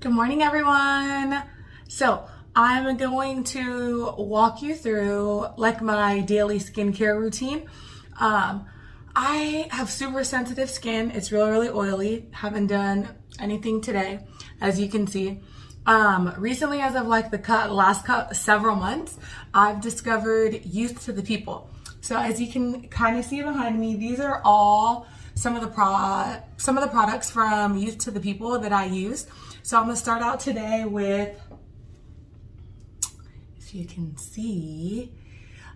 Good morning, everyone. So I'm going to walk you through like my daily skincare routine. I have super sensitive skin. It's really oily. Haven't done anything today, as you can see. Recently, as of like the last several months, I've discovered Youth to the People. So as you can kind of see behind me, these are all some of the products from Youth to the People that I use. So I'm gonna start out today with, if you can see,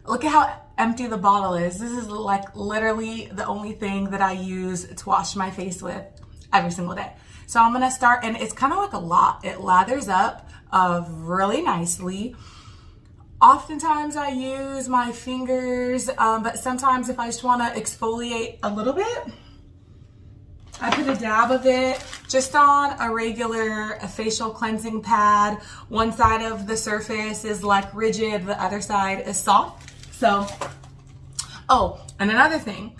look at how empty the bottle is. This is like literally the only thing that I use to wash my face with every single day. So I'm gonna start, and it's kind of like a lot. It lathers up really nicely. Oftentimes I use my fingers, but sometimes if I just wanna exfoliate a little bit, I put a dab of it just on a regular facial cleansing pad. One side of the surface is like rigid, the other side is soft. So, oh, and another thing,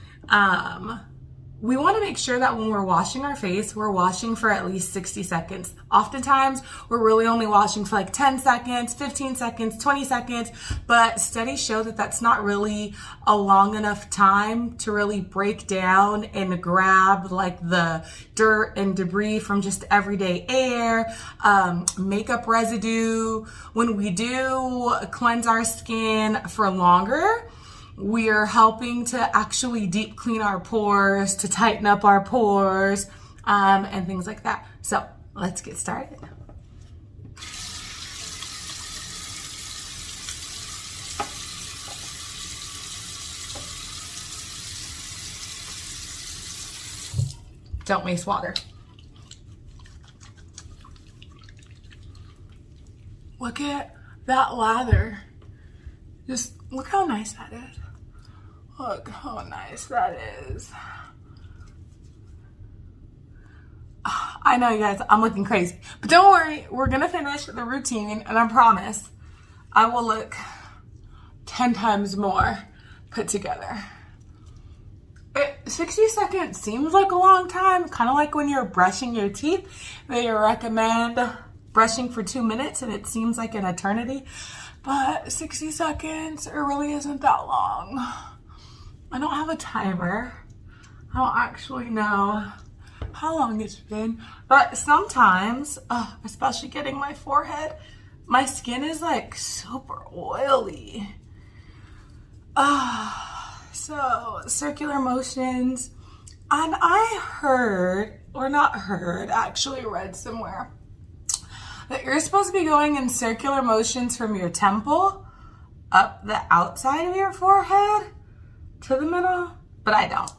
we want to make sure that when we're washing our face, we're washing for at least 60 seconds. Oftentimes, we're really only washing for like 10 seconds, 15 seconds, 20 seconds, but studies show that that's not really a long enough time to really break down and grab like the dirt and debris from just everyday air, makeup residue. When we do cleanse our skin for longer, we are helping to actually deep clean our pores, to tighten up our pores, and things like that. So let's get started. Don't waste water. Look at that lather. Just look how nice that is. Look how nice that is. I know, you guys, I'm looking crazy. But don't worry, we're gonna finish the routine, and I promise I will look 10 times more put together. 60 seconds seems like a long time, kind of like when you're brushing your teeth. They recommend brushing for 2 minutes, and it seems like an eternity. But 60 seconds, it really isn't that long. I don't have a timer. I don't actually know how long it's been. But sometimes, especially getting my forehead, my skin is like super oily. So circular motions. And I heard, or not heard, actually read somewhere, that you're supposed to be going in circular motions from your temple up the outside of your forehead to the middle, but I don't.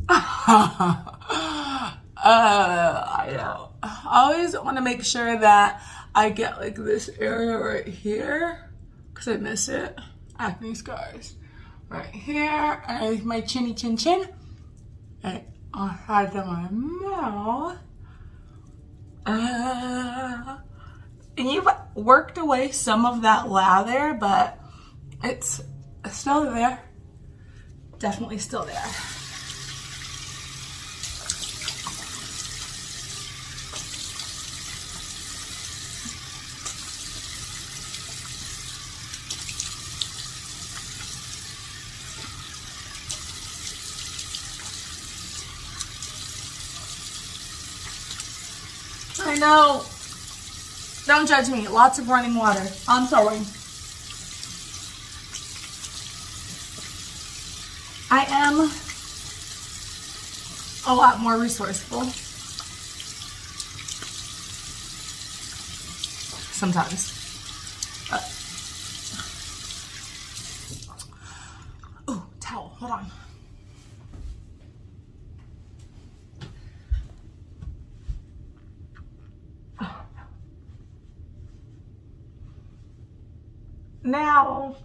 I don't. I always want to make sure that I get like this area right here, because I miss it. Acne scars. Right here, and my chinny chin, and on sides of my mouth. And you've worked away some of that lather, but it's still there. Definitely still there. I know. Don't judge me. Lots of running water. I'm sorry. I am a lot more resourceful. Sometimes. Ooh, towel. Hold on. Now,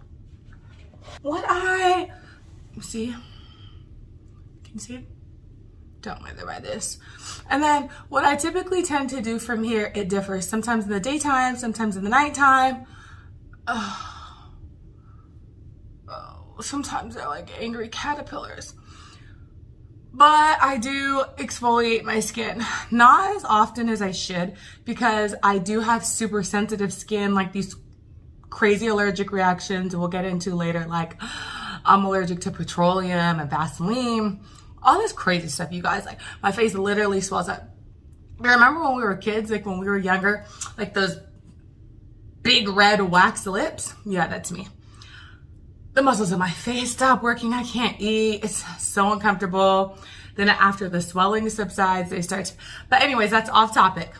what I see, can you see it? Don't wither by this. And then what I typically tend to do from here, it differs. Sometimes in the daytime, sometimes in the nighttime. Sometimes they're like angry caterpillars. But I do exfoliate my skin, not as often as I should, because I do have super sensitive skin, like these crazy allergic reactions we'll get into later, like I'm allergic to petroleum and Vaseline, all this crazy stuff, you guys. Like my face literally swells up. I remember when we were kids, like when we were younger, like those big red wax lips. Yeah, that's me. The muscles of my face stop working. I can't eat. It's so uncomfortable. Then after the swelling subsides, they start to... But anyways, that's off topic.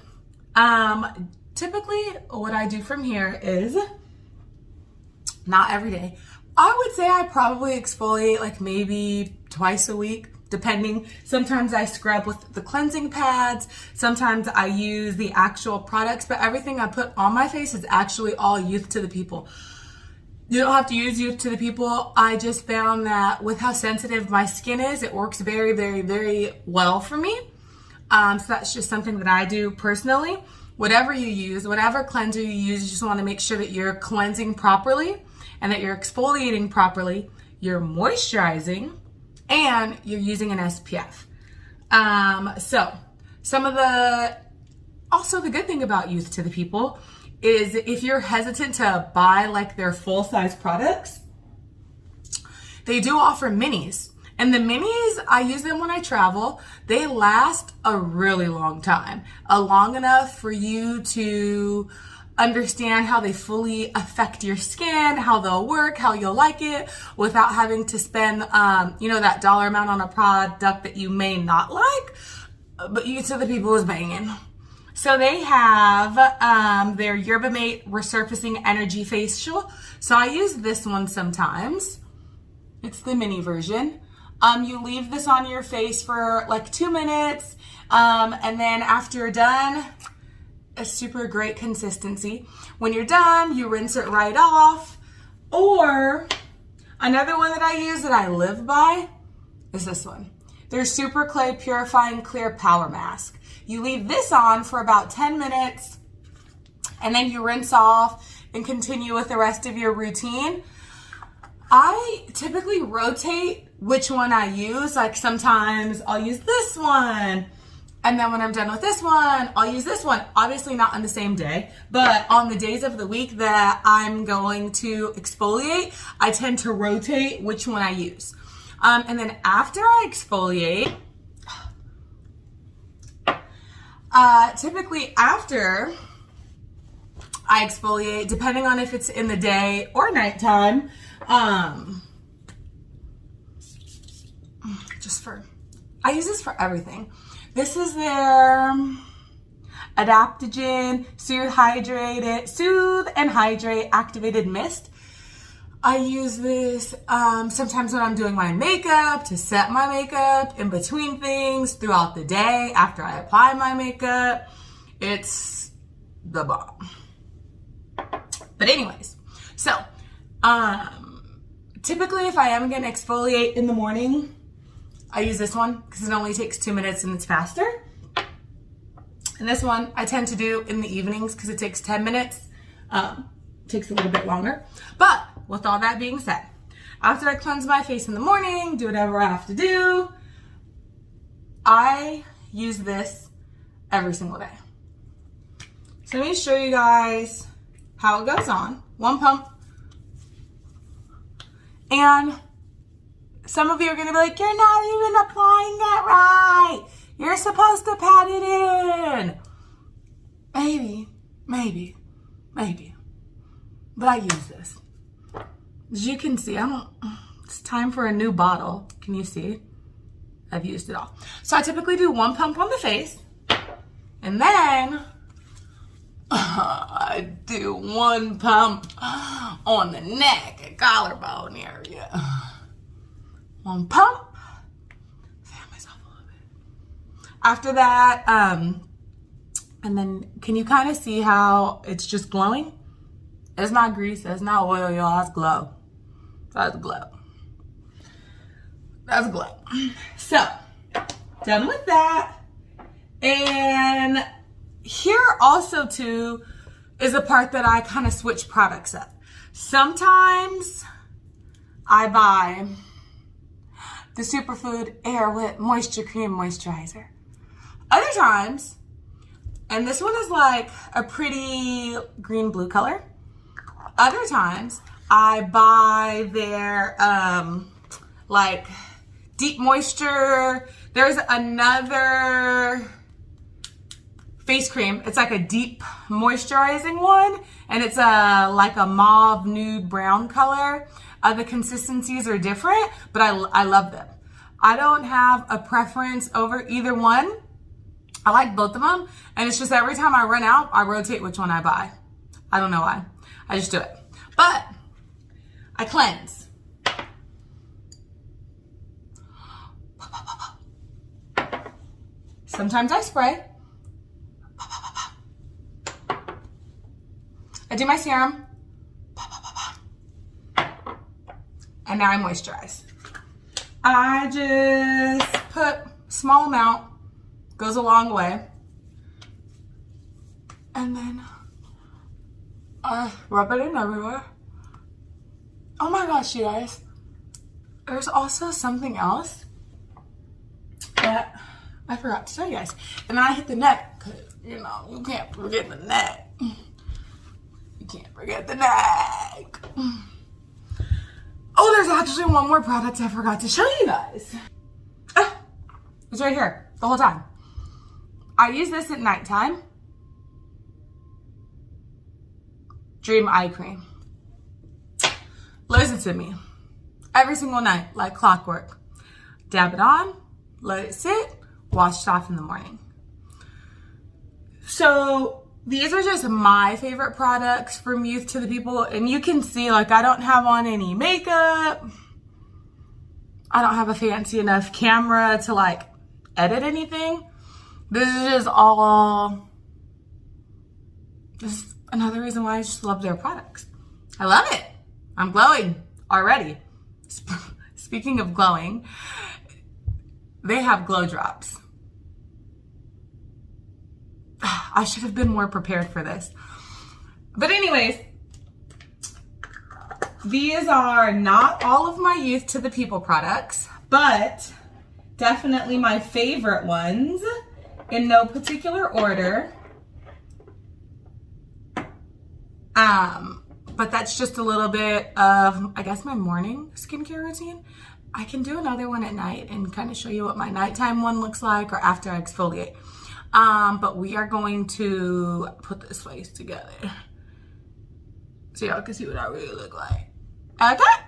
Typically, what I do from here is, not every day, I would say I probably exfoliate like maybe twice a week, depending. Sometimes I scrub with the cleansing pads. Sometimes I use the actual products, but everything I put on my face is actually all Youth to the People. You don't have to use Youth to the People. I just found that with how sensitive my skin is, it works very, very, very well for me. So that's just something that I do personally. Whatever you use, whatever cleanser you use, you just want to make sure that you're cleansing properly and that you're exfoliating properly, you're moisturizing, and you're using an SPF. So some of also the good thing about Youth to the People is if you're hesitant to buy like their full-size products, they do offer minis. And the minis, I use them when I travel. They last a really long time, long enough for you to understand how they fully affect your skin, how they'll work, how you'll like it, without having to spend, that dollar amount on a product that you may not like, but Youth to the People is banging. So they have their Yerba Resurfacing Energy Facial. So I use this one sometimes. It's the mini version. You leave this on your face for like 2 minutes. And then after you're done, a super great consistency. When you're done, you rinse it right off. Or another one that I use that I live by is this one. Their Superclay Purifying Clear Power Mask. You leave this on for about 10 minutes and then you rinse off and continue with the rest of your routine. I typically rotate which one I use. Like sometimes I'll use this one, and then when I'm done with this one, I'll use this one. Obviously not on the same day, but on the days of the week that I'm going to exfoliate, I tend to rotate which one I use. And then after I exfoliate, typically after I exfoliate, depending on if it's in the day or nighttime, I use this for everything. This is their Adaptogen Soothe and Hydrate Activated Mist. I use this sometimes when I'm doing my makeup, to set my makeup, in between things, throughout the day, after I apply my makeup. It's the bomb. But anyways, so typically if I am going to exfoliate in the morning, I use this one because it only takes 2 minutes and it's faster. And this one I tend to do in the evenings because it takes 10 minutes. Takes a little bit longer. But with all that being said, after I cleanse my face in the morning, do whatever I have to do, I use this every single day. So let me show you guys how it goes on. One pump. And some of you are going to be like, you're not even applying it right. You're supposed to pat it in. Maybe. But I use this. As you can see, it's time for a new bottle. Can you see? I've used it all. So I typically do one pump on the face, and then I do one pump on the neck and collarbone area. One pump. Fan myself a little bit. After that, and then can you kind of see how it's just glowing? It's not grease, it's not oil, y'all, it's glow. That's glow. That's glow. So, done with that. And here also too is a part that I kind of switch products up. Sometimes I buy the Superfood Air Whip Moisture Cream Moisturizer. Other times, and this one is like a pretty green-blue color. Other times, I buy their like deep moisture. There's another face cream. It's like a deep moisturizing one, and it's like a mauve nude brown color. The consistencies are different, but I love them. I don't have a preference over either one. I like both of them, and it's just every time I run out, I rotate which one I buy. I don't know why. I just do it. But I cleanse. Sometimes I spray. I do my serum. And now I moisturize. I just put small amount, goes a long way. And then I rub it in everywhere. Oh my gosh, you guys. There's also something else that I forgot to tell you guys. And then I hit the neck, because, you know, you can't forget the neck. You can't forget the neck. Oh, there's actually one more product I forgot to show you guys. It's right here the whole time. I use this at nighttime. Dream Eye Cream. Listen to me. Every single night, like clockwork. Dab it on, let it sit, wash it off in the morning. So these are just my favorite products from Youth to the People. And you can see, like, I don't have on any makeup. I don't have a fancy enough camera to, like, edit anything. This is just all, this is another reason why I just love their products. I love it. I'm glowing already. Speaking of glowing, they have glow drops. I should have been more prepared for this. But anyways, these are not all of my Youth to the People products, but definitely my favorite ones in no particular order. But that's just a little bit of, I guess, my morning skincare routine. I can do another one at night and kind of show you what my nighttime one looks like or after I exfoliate. But we are going to put this face together so y'all can see what I really look like. Okay?